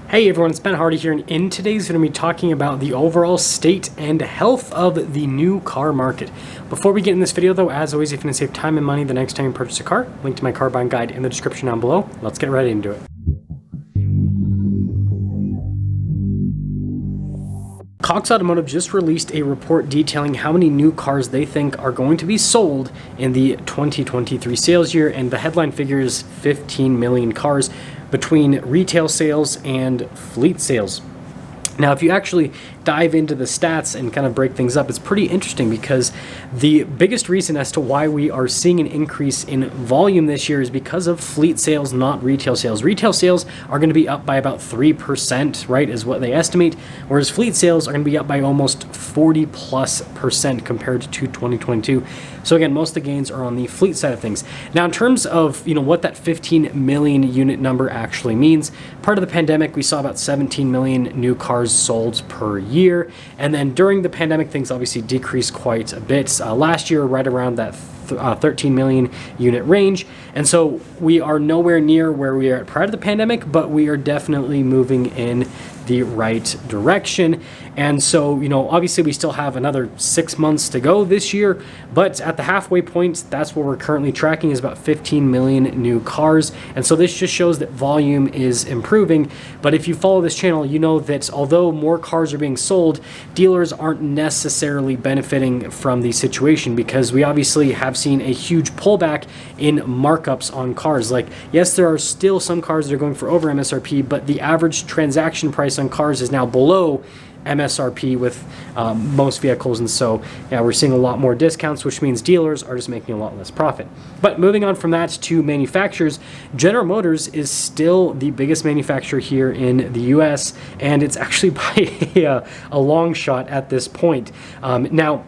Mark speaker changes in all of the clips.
Speaker 1: Hey everyone, it's Ben Hardy here, and in today's video, I'm going to be talking about the overall state and health of the new car market. Before we get in this video though, as always, if you want to save time and money the next time you purchase a car, link to my car buying guide in the description down below. Let's get right into it. Cox Automotive just released a report detailing how many new cars they think are going to be sold in the 2023 sales year, and the headline figure is 15 million cars between retail sales and fleet sales. Now, if you actually dive into the stats and kind of break things up, it's pretty interesting because the biggest reason as to why we are seeing an increase in volume this year is because of fleet sales, not retail sales. Retail sales are going to be up by about 3%, right, is what they estimate, whereas fleet sales are going to be up by almost 40+% compared to 2022. So again, most of the gains are on the fleet side of things. Now, in terms of what that 15 million unit number actually means, part of the pandemic, we saw about 17 million new cars sold per year. And then during the pandemic, things obviously decreased quite a bit. Last year, right around that 13 million unit range. And so we are nowhere near where we are at prior to the pandemic, but we are definitely moving in the right direction. And so, obviously we still have another 6 months to go this year, but at the halfway point, that's where we're currently tracking, is about 15 million new cars. And so this just shows that volume is improving. But if you follow this channel, you know that although more cars are being sold, dealers aren't necessarily benefiting from the situation, because we obviously have seen a huge pullback in markups on cars. Like, yes, there are still some cars that are going for over MSRP, but the average transaction price on cars is now below MSRP with most vehicles, and so yeah, we're seeing a lot more discounts, which means dealers are just making a lot less profit. But moving on from that to manufacturers, General Motors is still the biggest manufacturer here in the US, and it's actually by a long shot at this point. Now,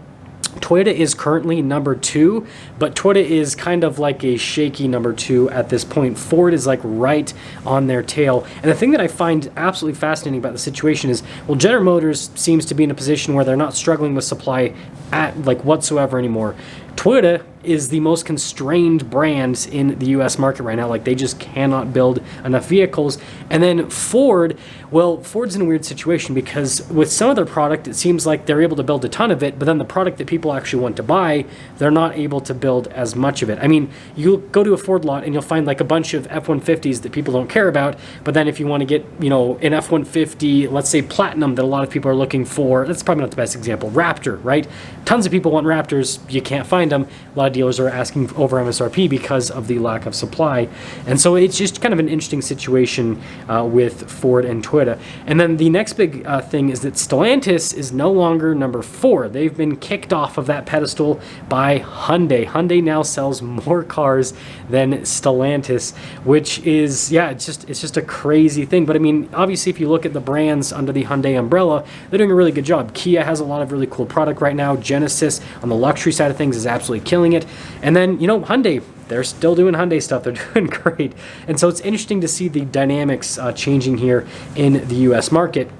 Speaker 1: Toyota is currently number 2, but Toyota is kind of like a shaky number 2 at this point. Ford is like right on their tail. And the thing that I find absolutely fascinating about the situation is, well, General Motors seems to be in a position where they're not struggling with supply at like whatsoever anymore. Toyota is the most constrained brand in the US market right now. Like, they just cannot build enough vehicles. And then Ford, well, Ford's in a weird situation because with some of their product, it seems like they're able to build a ton of it, but then the product that people actually want to buy, they're not able to build as much of it. I mean, you'll go to a Ford lot and you'll find like a bunch of F-150s that people don't care about, but then if you want to get, an F-150, let's say Platinum, that a lot of people are looking for, that's probably not the best example, Raptor, right? Tons of people want Raptors, you can't find them. A lot of dealers are asking over MSRP because of the lack of supply. And so it's just kind of an interesting situation with Ford and Toyota. And then the next big thing is that Stellantis is no longer number 4. They've been kicked off of that pedestal by Hyundai. Hyundai now sells more cars than Stellantis, which is, yeah, it's just a crazy thing. But I mean, obviously, if you look at the brands under the Hyundai umbrella, they're doing a really good job. Kia has a lot of really cool product right now. Genesis on the luxury side of things is absolutely killing it. And then, Hyundai, they're still doing Hyundai stuff. They're doing great. And so it's interesting to see the dynamics changing here in the US market.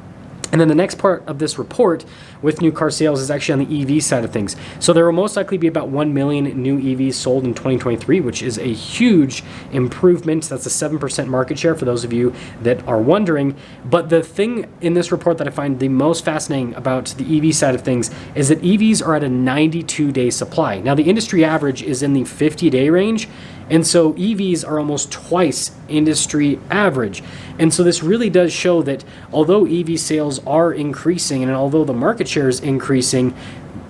Speaker 1: And then the next part of this report with new car sales is actually on the EV side of things. So there will most likely be about 1 million new EVs sold in 2023, which is a huge improvement. That's a 7% market share for those of you that are wondering. But the thing in this report that I find the most fascinating about the EV side of things is that EVs are at a 92-day supply. Now, the industry average is in the 50-day range, and so EVs are almost twice industry average. And so this really does show that although EV sales are increasing and although the market share is increasing,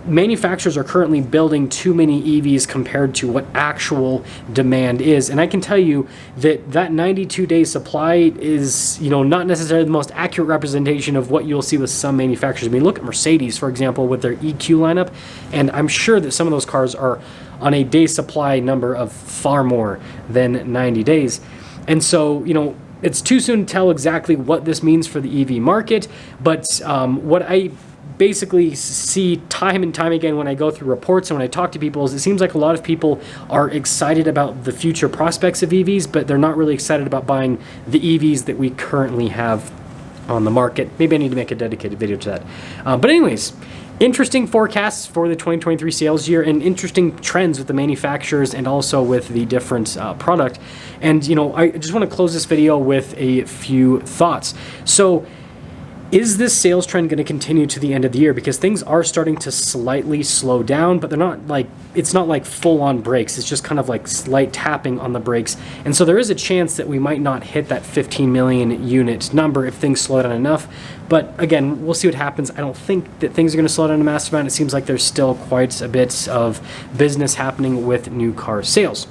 Speaker 1: manufacturers are currently building too many EVs compared to what actual demand is. And I can tell you that 92-day supply is, not necessarily the most accurate representation of what you'll see with some manufacturers. I mean, look at Mercedes, for example, with their EQ lineup, and I'm sure that some of those cars are on a day supply number of far more than 90 days. And so, it's too soon to tell exactly what this means for the EV market, but what I basically see time and time again when I go through reports and when I talk to people is it seems like a lot of people are excited about the future prospects of EVs, but they're not really excited about buying the EVs that we currently have on the market. Maybe I need to make a dedicated video to that. But anyways, Interesting forecasts for the 2023 sales year, and interesting trends with the manufacturers and also with the different product. And I just want to close this video with a few thoughts. So is this sales trend going to continue to the end of the year? Because things are starting to slightly slow down, but they're not like, it's not like full on brakes. It's just kind of like slight tapping on the brakes. And so there is a chance that we might not hit that 15 million unit number if things slow down enough. But again, we'll see what happens. I don't think that things are going to slow down a massive amount. It seems like there's still quite a bit of business happening with new car sales.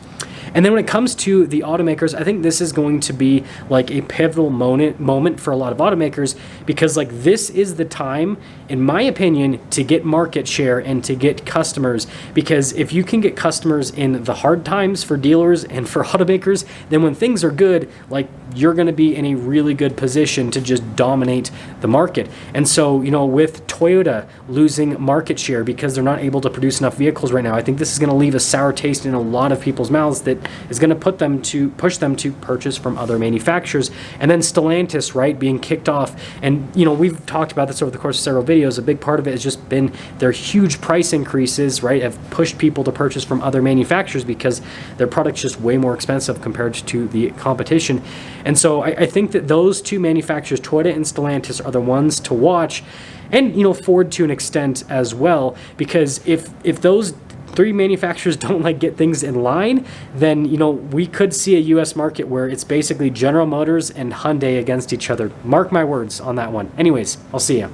Speaker 1: And then when it comes to the automakers, I think this is going to be like a pivotal moment for a lot of automakers, because like this is the time, in my opinion, to get market share and to get customers. Because if you can get customers in the hard times for dealers and for automakers, then when things are good, like you're going to be in a really good position to just dominate the market. And so, with Toyota losing market share because they're not able to produce enough vehicles right now, I think this is going to leave a sour taste in a lot of people's mouths that is going to push them to purchase from other manufacturers. And then Stellantis, right, being kicked off. And, we've talked about this over the course of several videos. A big part of it has just been their huge price increases, right, have pushed people to purchase from other manufacturers because their product's just way more expensive compared to the competition. And so I think that those two manufacturers, Toyota and Stellantis, are the ones to watch. And, Ford to an extent as well, because if those three manufacturers don't get things in line, then we could see a US market where it's basically General Motors and Hyundai against each other. Mark my words on that one. Anyways, I'll see you.